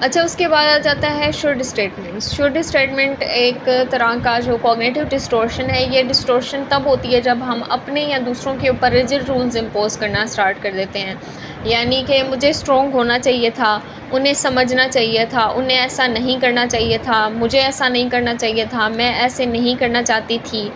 अच्छा, उसके बाद आ जाता है शुड स्टेटमेंट्स। शुड स्टेटमेंट एक तरह का जो कॉग्निटिव डिस्टॉर्शन है, ये डिस्टॉर्शन तब होती है जब हम अपने या दूसरों के ऊपर रिजिड रूल्स इम्पोज करना स्टार्ट कर देते हैं। यानी कि मुझे स्ट्रॉन्ग होना चाहिए था, उन्हें समझना चाहिए था, उन्हें ऐसा नहीं करना चाहिए था, मुझे ऐसा नहीं करना चाहिए था, मैं ऐसे नहीं करना चाहती थी।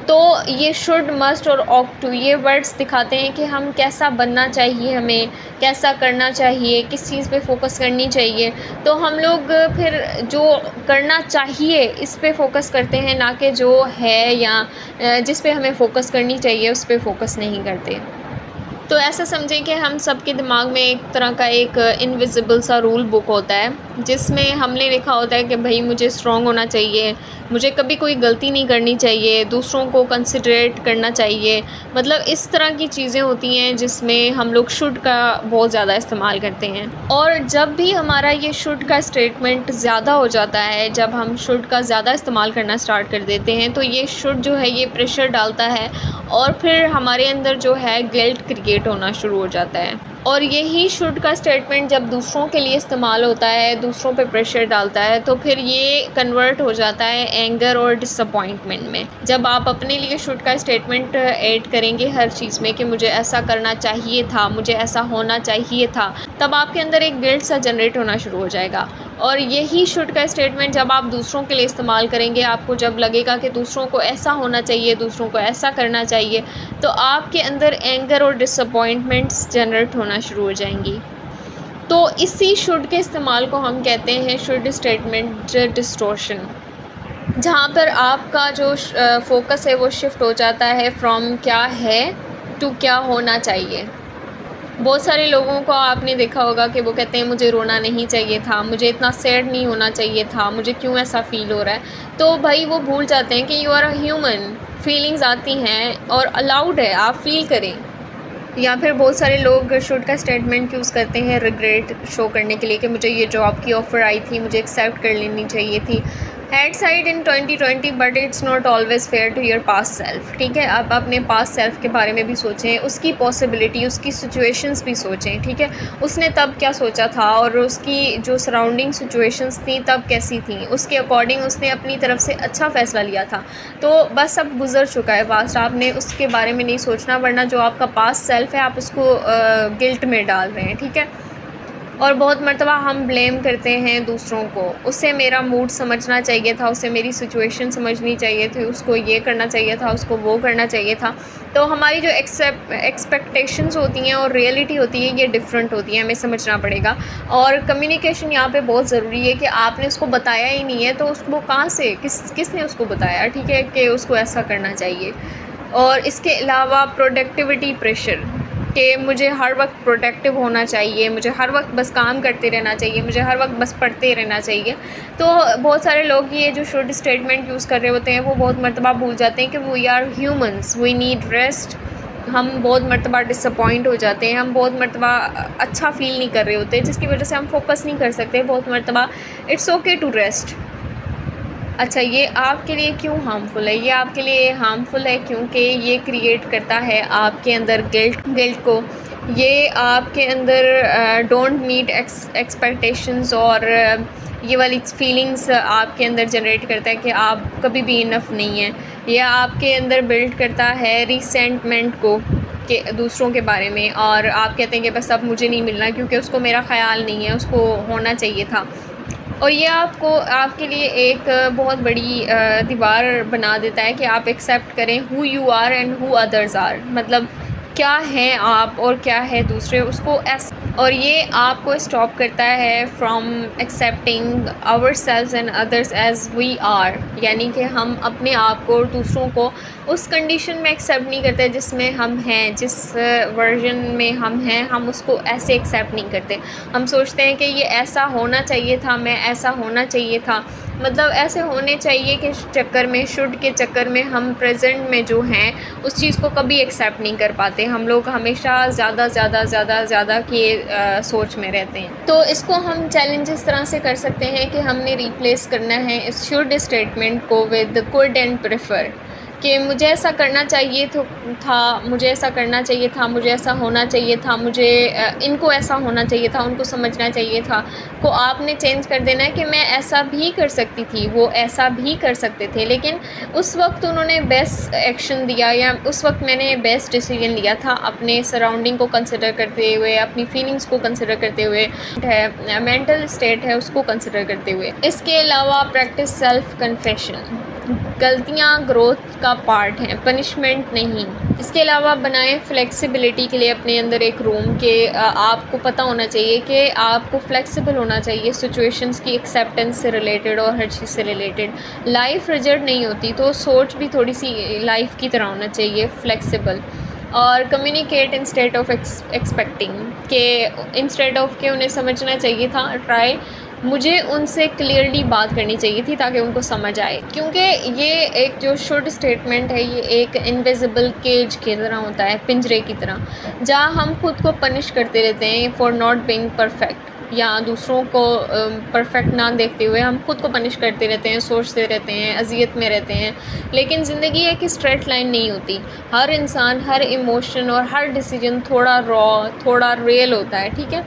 तो ये शुड, मस्ट और ऑट टू, ये वर्ड्स दिखाते हैं कि हम कैसा बनना चाहिए, हमें कैसा करना चाहिए, किस चीज़ पे फोकस करनी चाहिए। तो हम लोग फिर जो करना चाहिए इस पे फोकस करते हैं, ना कि जो है या जिस पे हमें फ़ोकस करनी चाहिए उस पे फोकस नहीं करते। तो ऐसा समझें कि हम सबके दिमाग में एक तरह का एक इनविजिबल सा रूल बुक होता है, जिसमें हमने लिखा होता है कि भाई मुझे स्ट्रॉन्ग होना चाहिए, मुझे कभी कोई गलती नहीं करनी चाहिए, दूसरों को कंसिडरेट करना चाहिए। मतलब इस तरह की चीज़ें होती हैं जिसमें हम लोग शुड का बहुत ज़्यादा इस्तेमाल करते हैं। और जब भी हमारा ये शुड का स्टेटमेंट ज़्यादा हो जाता है, जब हम शुड का ज़्यादा इस्तेमाल करना स्टार्ट कर देते हैं, तो ये शुड जो है ये प्रेशर डालता है और फिर हमारे अंदर जो है गिल्ट क्रिएट होना शुरू हो जाता है। और यही शुड का स्टेटमेंट जब दूसरों के लिए इस्तेमाल होता है, दूसरों पे प्रेशर डालता है, तो फिर ये कन्वर्ट हो जाता है एंगर और डिसअपॉइंटमेंट में। जब आप अपने लिए शुड का स्टेटमेंट ऐड करेंगे हर चीज़ में कि मुझे ऐसा करना चाहिए था, मुझे ऐसा होना चाहिए था, तब आपके अंदर एक गिल्ट सा जनरेट होना शुरू हो जाएगा। और यही शुड का स्टेटमेंट जब आप दूसरों के लिए इस्तेमाल करेंगे, आपको जब लगेगा कि दूसरों को ऐसा होना चाहिए, दूसरों को ऐसा करना चाहिए, तो आपके अंदर एंगर और डिसअपॉइंटमेंट्स जनरेट होना शुरू हो जाएंगी। तो इसी शुड के इस्तेमाल को हम कहते हैं शुड स्टेटमेंट डिस्टॉर्शन, जहाँ पर आपका जो फोकस है वो शिफ्ट हो जाता है फ्रॉम क्या है टू क्या होना चाहिए। बहुत सारे लोगों को आपने देखा होगा कि वो कहते हैं मुझे रोना नहीं चाहिए था, मुझे इतना सैड नहीं होना चाहिए था, मुझे क्यों ऐसा फ़ील हो रहा है। तो भाई वो भूल जाते हैं कि you are a human, feelings आती हैं और अलाउड है, आप फील करें। या फिर बहुत सारे लोग शुड का स्टेटमेंट यूज़ करते हैं रिग्रेट शो करने के लिए कि मुझे ये जॉब की ऑफ़र आई थी, मुझे एक्सेप्ट कर लेनी चाहिए थी। Hindsight in 2020 but it's not always fair to your past self. ठीक है, आप अपने पास्ट सेल्फ के बारे में भी सोचें, उसकी पॉसिबिलिटी, उसकी सिचुएशंस भी सोचें। ठीक है, उसने तब क्या सोचा था और उसकी जो सराउंडिंग सिचुएशंस थी तब कैसी थी, उसके अकॉर्डिंग उसने अपनी तरफ से अच्छा फ़ैसला लिया था। तो बस अब गुजर चुका है पास्ट, आपने उसके बारे में नहीं सोचना, वरना जो आपका पास्ट सेल्फ है आप उसको गिल्ट में डाल रहे हैं। ठीक है, और बहुत मर्तबा हम ब्लेम करते हैं दूसरों को, उसे मेरा मूड समझना चाहिए था, उसे मेरी सिचुएशन समझनी चाहिए थी, उसको ये करना चाहिए था, उसको वो करना चाहिए था। तो हमारी जो एक्सपेक्टेशंस होती हैं और रियलिटी होती है ये डिफरेंट होती है, हमें समझना पड़ेगा। और कम्युनिकेशन यहाँ पे बहुत ज़रूरी है कि आपने उसको बताया ही नहीं है तो उसको कहाँ से किसने उसको बताया, ठीक है, कि उसको ऐसा करना चाहिए। और इसके अलावा प्रोडक्टिविटी प्रेशर, कि मुझे हर वक्त प्रोडक्टिव होना चाहिए, मुझे हर वक्त बस काम करते रहना चाहिए, मुझे हर वक्त बस पढ़ते रहना चाहिए। तो बहुत सारे लोग ये जो शुड स्टेटमेंट यूज़ कर रहे होते हैं वो बहुत मर्तबा भूल जाते हैं कि we are humans, we need rest. हम बहुत मर्तबा डिसअपॉइंट हो जाते हैं, हम बहुत मर्तबा अच्छा फ़ील नहीं कर रहे होते, जिसकी वजह से हम फोकस नहीं कर सकते। बहुत मर्तबा इट्स ओके टू रेस्ट। अच्छा, ये आपके लिए क्यों हार्मफुल है? ये आपके लिए हार्मफुल है क्योंकि ये क्रिएट करता है आपके अंदर गिल्ट को। ये आपके अंदर डोंट मीट एक्सपेक्टेशंस और ये वाली फीलिंग्स आपके अंदर जनरेट करता है कि आप कभी भी इनफ नहीं हैं। यह आपके अंदर बिल्ड करता है रिसेंटमेंट को कि दूसरों के बारे में, और आप कहते हैं कि बस अब मुझे नहीं मिलना क्योंकि उसको मेरा ख़याल नहीं है, उसको होना चाहिए था। और ये आपको आपके लिए एक बहुत बड़ी दीवार बना देता है कि आप एक्सेप्ट करें who you are and who others are. मतलब क्या हैं आप और क्या है दूसरे, उसको और ये आपको स्टॉप करता है from accepting ourselves and others as we are. यानी कि हम अपने आप को और दूसरों को उस कंडीशन में एक्सेप्ट नहीं करते जिसमें हम हैं, जिस वर्जन में हम हैं, हम उसको ऐसे एक्सेप्ट नहीं करते। हम सोचते हैं कि ये ऐसा होना चाहिए था, मैं ऐसा होना चाहिए था। मतलब ऐसे होने चाहिए कि चक्कर में, शुड के चक्कर में हम प्रेजेंट में जो हैं उस चीज़ को कभी एक्सेप्ट नहीं कर पाते। हम लोग हमेशा ज़्यादा की सोच में रहते हैं। तो इसको हम चैलेंज इस तरह से कर सकते हैं कि हमने रिप्लेस करना है इस शुड स्टेटमेंट को विद कुड एंड प्रेफर, कि मुझे ऐसा करना चाहिए था, मुझे ऐसा करना चाहिए था, मुझे ऐसा होना चाहिए था, मुझे इनको ऐसा होना चाहिए था, उनको समझना चाहिए था, को आपने चेंज कर देना है कि मैं ऐसा भी कर सकती थी, वो ऐसा भी कर सकते थे, लेकिन उस वक्त उन्होंने बेस्ट एक्शन दिया या उस वक्त मैंने बेस्ट डिसीजन लिया था अपने सराउंडिंग को कंसिडर करते हुए, अपनी फीलिंग्स को कंसिडर करते हुए, है मेंटल स्टेट है उसको कंसिडर करते हुए। इसके अलावा प्रैक्टिस सेल्फ कन्फेशन, गलतियाँ ग्रोथ का पार्ट हैं, पनिशमेंट नहीं। इसके अलावा बनाएं फ्लेक्सिबिलिटी के लिए अपने अंदर एक रूम के आपको पता होना चाहिए कि आपको फ्लेक्सिबल होना चाहिए सिचुएशंस की एक्सेप्टेंस से रिलेटेड और हर चीज़ से रिलेटेड। लाइफ रिजिड नहीं होती तो सोच भी थोड़ी सी लाइफ की तरह होना चाहिए, फ्लेक्सिबल। और कम्युनिकेट इंस्टेड ऑफ एक्सपेक्टिंग, के इंस्टेड ऑफ के उन्हें समझना चाहिए था, ट्राई मुझे उनसे क्लियरली बात करनी चाहिए थी ताकि उनको समझ आए, क्योंकि ये एक जो शुड स्टेटमेंट है ये एक इनविजिबल केज की तरह होता है, पिंजरे की तरह, जहाँ हम खुद को पनिश करते रहते हैं फॉर नॉट बीइंग परफेक्ट, या दूसरों को परफेक्ट ना देखते हुए हम खुद को पनिश करते रहते हैं, सोचते रहते हैं, अजियत में रहते हैं। लेकिन ज़िंदगी एक स्ट्रेट लाइन नहीं होती, हर इंसान, हर इमोशन और हर डिसीजन थोड़ा रॉ, थोड़ा रियल होता है, ठीक है।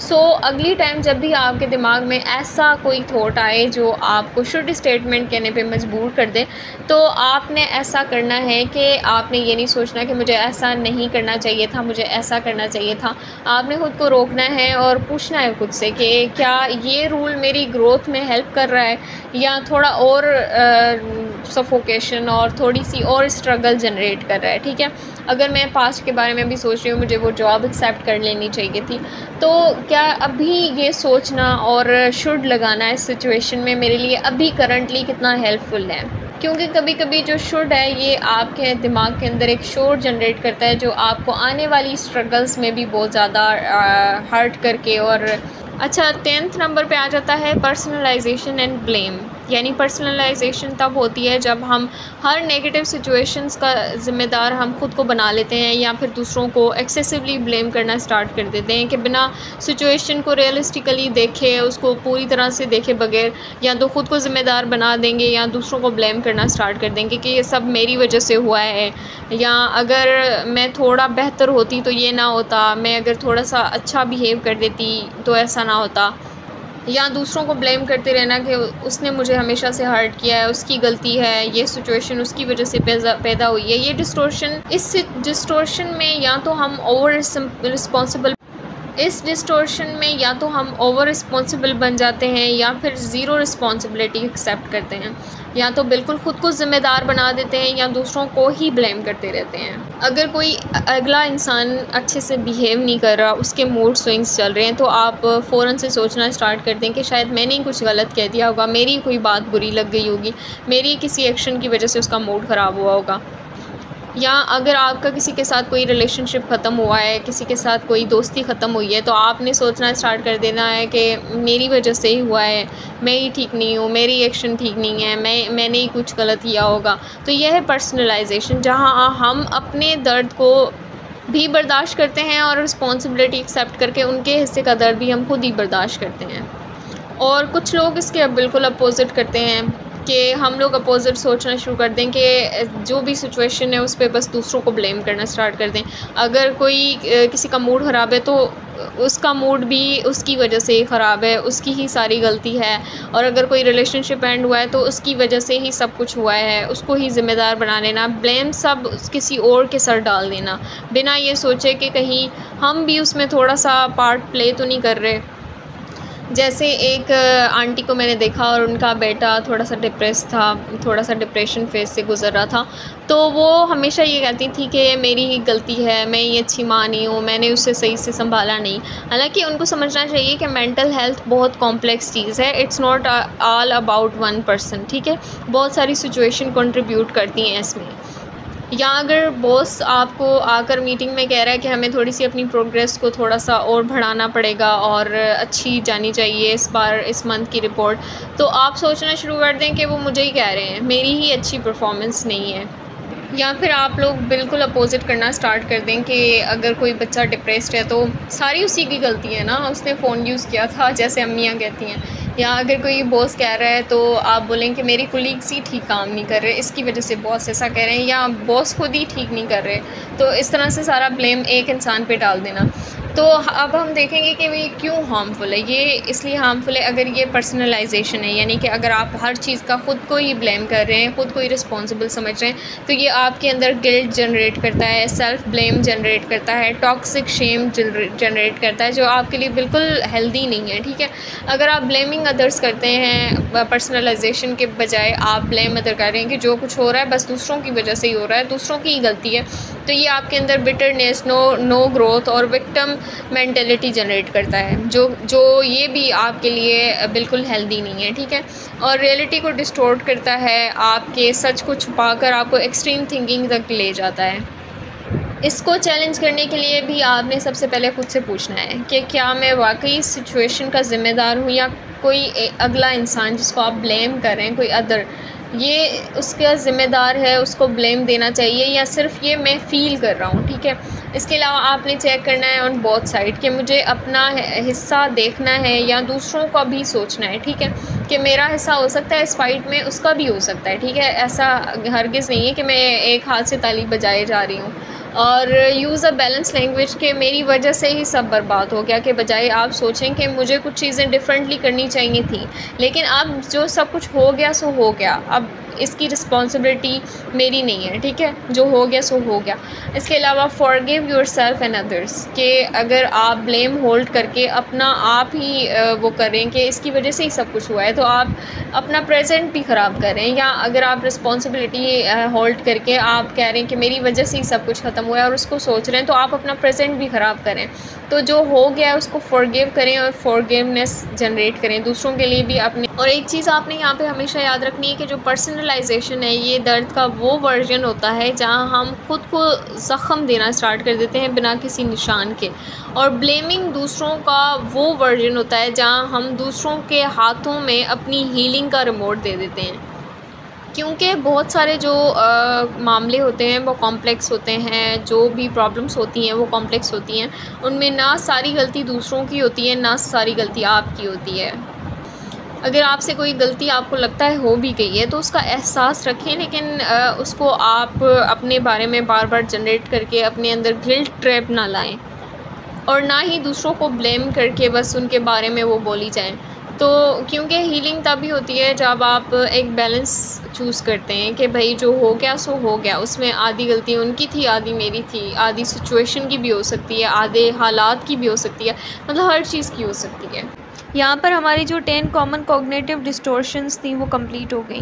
सो अगली टाइम जब भी आपके दिमाग में ऐसा कोई थॉट आए जो आपको शुड स्टेटमेंट कहने पे मजबूर कर दे, तो आपने ऐसा करना है कि आपने ये नहीं सोचना कि मुझे ऐसा नहीं करना चाहिए था, मुझे ऐसा करना चाहिए था। आपने खुद को रोकना है और पूछना है खुद से कि क्या ये रूल मेरी ग्रोथ में हेल्प कर रहा है या थोड़ा और सफोकेशन और थोड़ी सी और स्ट्रगल जनरेट कर रहा है, ठीक है। अगर मैं पास्ट के बारे में भी सोच रही हूँ, मुझे वो जॉब एक्सेप्ट कर लेनी चाहिए थी, तो क्या अभी ये सोचना और शुड लगाना इस सिचुएशन में मेरे लिए अभी करंटली कितना हेल्पफुल है। क्योंकि कभी कभी जो शुड है ये आपके दिमाग के अंदर एक शोर जनरेट करता है जो आपको आने वाली स्ट्रगल्स में भी बहुत ज़्यादा हर्ट करके और अच्छा 10th नंबर पे आ जाता है पर्सनलाइजेशन एंड ब्लेम। यानी पर्सनलाइजेशन तब होती है जब हम हर नेगेटिव सिचुएशंस का ज़िम्मेदार हम खुद को बना लेते हैं या फिर दूसरों को एक्सेसिवली ब्लेम करना स्टार्ट कर देते हैं कि बिना सिचुएशन को रियलिस्टिकली देखे, उसको पूरी तरह से देखे बगैर या तो खुद को ज़िम्मेदार बना देंगे या दूसरों को ब्लेम करना स्टार्ट कर देंगे कि ये सब मेरी वजह से हुआ है, या अगर मैं थोड़ा बेहतर होती तो ये ना होता, मैं अगर थोड़ा सा अच्छा बिहेव कर देती तो ऐसा ना होता, या दूसरों को ब्लेम करते रहना कि उसने मुझे हमेशा से हर्ट किया है, उसकी गलती है, ये सिचुएशन उसकी वजह से पैदा हुई है। ये डिस्टोर्शन, इस डिस्टोर्शन में या तो हम ओवर रिस्पॉन्सिबल बन जाते हैं या फिर ज़ीरो रिस्पॉन्सिबिलिटी एक्सेप्ट करते हैं, या तो बिल्कुल ख़ुद को ज़िम्मेदार बना देते हैं या दूसरों को ही ब्लेम करते रहते हैं। अगर कोई अगला इंसान अच्छे से बिहेव नहीं कर रहा, उसके मूड स्विंग्स चल रहे हैं, तो आप फ़ौरन से सोचना स्टार्ट कर दें कि शायद मैंने ही कुछ गलत कह दिया होगा, मेरी कोई बात बुरी लग गई होगी, मेरी किसी एक्शन की वजह से उसका मूड ख़राब हुआ होगा। या अगर आपका किसी के साथ कोई रिलेशनशिप ख़त्म हुआ है, किसी के साथ कोई दोस्ती ख़त्म हुई है, तो आपने सोचना स्टार्ट कर देना है कि मेरी वजह से ही हुआ है, मैं ही ठीक नहीं हूँ, मेरी एक्शन ठीक नहीं है, मैंने ही कुछ गलत किया होगा। तो यह है पर्सनलाइजेशन, जहाँ हम अपने दर्द को भी बर्दाश्त करते हैं और रिस्पॉन्सिबिलिटी एक्सेप्ट करके उनके हिस्से का दर्द भी हम खुद ही बर्दाश्त करते हैं। और कुछ लोग इसके बिल्कुल अपोजिट करते हैं कि हम लोग अपोजिट सोचना शुरू कर दें कि जो भी सिचुएशन है उस पर बस दूसरों को ब्लेम करना स्टार्ट कर दें। अगर कोई किसी का मूड ख़राब है तो उसका मूड भी उसकी वजह से ही ख़राब है, उसकी ही सारी गलती है। और अगर कोई रिलेशनशिप एंड हुआ है तो उसकी वजह से ही सब कुछ हुआ है, उसको ही ज़िम्मेदार बना लेना, ब्लेम सब किसी और के सर डाल देना बिना ये सोचे कि कहीं हम भी उसमें थोड़ा सा पार्ट प्ले तो नहीं कर रहे। जैसे एक आंटी को मैंने देखा और उनका बेटा थोड़ा सा डिप्रेस था, थोड़ा सा डिप्रेशन फेज से गुज़र रहा था, तो वो हमेशा ये कहती थी कि मेरी ही गलती है, मैं ये अच्छी माँ नहीं हूँ, मैंने उसे सही से संभाला नहीं। हालांकि उनको समझना चाहिए कि मेंटल हेल्थ बहुत कॉम्प्लेक्स चीज़ है, it's not all about one person, ठीक है। बहुत सारी सिचुएशन कंट्रीब्यूट करती हैं इसमें। या अगर बॉस आपको आकर मीटिंग में कह रहा है कि हमें थोड़ी सी अपनी प्रोग्रेस को थोड़ा सा और बढ़ाना पड़ेगा और अच्छी जानी चाहिए इस बार इस मंथ की रिपोर्ट, तो आप सोचना शुरू कर दें कि वो मुझे ही कह रहे हैं, मेरी ही अच्छी परफॉर्मेंस नहीं है। या फिर आप लोग बिल्कुल अपोज़िट करना स्टार्ट कर दें कि अगर कोई बच्चा डिप्रेस्ड है तो सारी उसी की गलती है ना, उसने फ़ोन यूज़ किया था, जैसे अम्मियाँ कहती हैं। या अगर कोई बॉस कह रहा है तो आप बोलें कि मेरी कोलीग्स ही ठीक काम नहीं कर रहे, इसकी वजह से बॉस ऐसा कह रहे हैं, या बॉस खुद ही ठीक नहीं कर रहे। तो इस तरह से सारा ब्लेम एक इंसान पे डाल देना। तो अब हम देखेंगे कि ये क्यों हार्मफुल है। ये इसलिए हार्मफुल है अगर ये पर्सनलाइजेशन है, यानी कि अगर आप हर चीज़ का ख़ुद को ही ब्लेम कर रहे हैं, ख़ुद को ही रिस्पॉन्सिबल समझ रहे हैं, तो ये आपके अंदर गिल्ट जनरेट करता है, सेल्फ़ ब्लेम जनरेट करता है, टॉक्सिक शेम जनरेट करता है, जो आपके लिए बिल्कुल हेल्दी नहीं है। ठीक है, अगर आप ब्लेमिंग अदर्स करते हैं, पर्सनलाइजेशन के बजाय आप ब्लेम अदर कर रहे हैं कि जो कुछ हो रहा है बस दूसरों की वजह से ही हो रहा है, दूसरों की ही गलती है, तो ये आपके अंदर बिटरनेस, नो ग्रोथ और विक्टिम मेंटेलिटी जनरेट करता है, जो ये भी आपके लिए बिल्कुल हेल्दी नहीं है। ठीक है, और रियलिटी को डिस्टॉर्ट करता है, आपके सच को छुपाकर आपको एक्सट्रीम थिंकिंग तक ले जाता है। इसको चैलेंज करने के लिए भी आपने सबसे पहले खुद से पूछना है कि क्या मैं वाकई इस सिचुएशन का ज़िम्मेदार हूँ, या कोई अगला इंसान जिसको आप ब्लेम कर रहे हैं, कोई अदर, ये उसका ज़िम्मेदार है, उसको ब्लेम देना चाहिए, या सिर्फ ये मैं फ़ील कर रहा हूँ। ठीक है, इसके अलावा आपने चेक करना है ऑन बोथ साइड कि मुझे अपना हिस्सा देखना है या दूसरों का भी सोचना है। ठीक है, कि मेरा हिस्सा हो सकता है इस फाइट में, उसका भी हो सकता है। ठीक है, ऐसा हरगिज़ नहीं है कि मैं एक हाथ से ताली बजाए जा रही हूँ। और यूज़ अ बैलेंस लैंग्वेज के मेरी वजह से ही सब बर्बाद हो गया, के बजाय आप सोचें कि मुझे कुछ चीज़ें डिफरेंटली करनी चाहिए थी, लेकिन अब जो सब कुछ हो गया सो हो गया, अब इसकी रिस्पॉन्सिबिलिटी मेरी नहीं है। ठीक है, जो हो गया सो हो गया। इसके अलावा फॉरगिव योरसेल्फ एंड अदर्स, कि अगर आप ब्लेम होल्ड करके अपना आप ही वो करें कि इसकी वजह से ही सब कुछ हुआ है, तो आप अपना प्रेजेंट भी ख़राब करें। या अगर आप रिस्पॉन्सिबिलिटी होल्ड करके आप कह रहे हैं कि मेरी वजह से ही सब कुछ ख़त्म हुआ है और उसको सोच रहे हैं, तो आप अपना प्रेजेंट भी ख़राब करें। तो जो हो गया है उसको फॉरगिव करें और फॉरगिवनेस जनरेट करें दूसरों के लिए भी अपने। और एक चीज़ आपने यहाँ पे हमेशा याद रखनी है कि जो पर्सनलाइजेशन है, ये दर्द का वो वर्जन होता है जहाँ हम खुद को ज़ख्म देना स्टार्ट कर देते हैं बिना किसी निशान के, और ब्लेमिंग दूसरों का वो वर्जन होता है जहाँ हम दूसरों के हाथों में अपनी हीलिंग का रिमोट दे देते हैं। क्योंकि बहुत सारे जो मामले होते हैं वो कॉम्प्लेक्स होते हैं, जो भी प्रॉब्लम्स होती हैं वो कॉम्प्लेक्स होती हैं, उनमें ना सारी गलती दूसरों की होती है, ना सारी गलती आपकी होती है। अगर आपसे कोई गलती आपको लगता है हो भी गई है तो उसका एहसास रखें, लेकिन उसको आप अपने बारे में बार बार जनरेट करके अपने अंदर गिल्ट ट्रैप ना लाएं, और ना ही दूसरों को ब्लेम करके बस उनके बारे में वो बोली जाएं। तो क्योंकि हीलिंग तभी होती है जब आप एक बैलेंस चूज़ करते हैं कि भाई जो हो गया सो हो गया, उसमें आधी गलती उनकी थी, आधी मेरी थी, आधी सिचुएशन की भी हो सकती है, आधे हालात की भी हो सकती है, मतलब हर चीज़ की हो सकती है। यहाँ पर हमारी जो 10 कॉमन कॉग्निटिव डिस्टॉर्शंस थी वो कंप्लीट हो गई।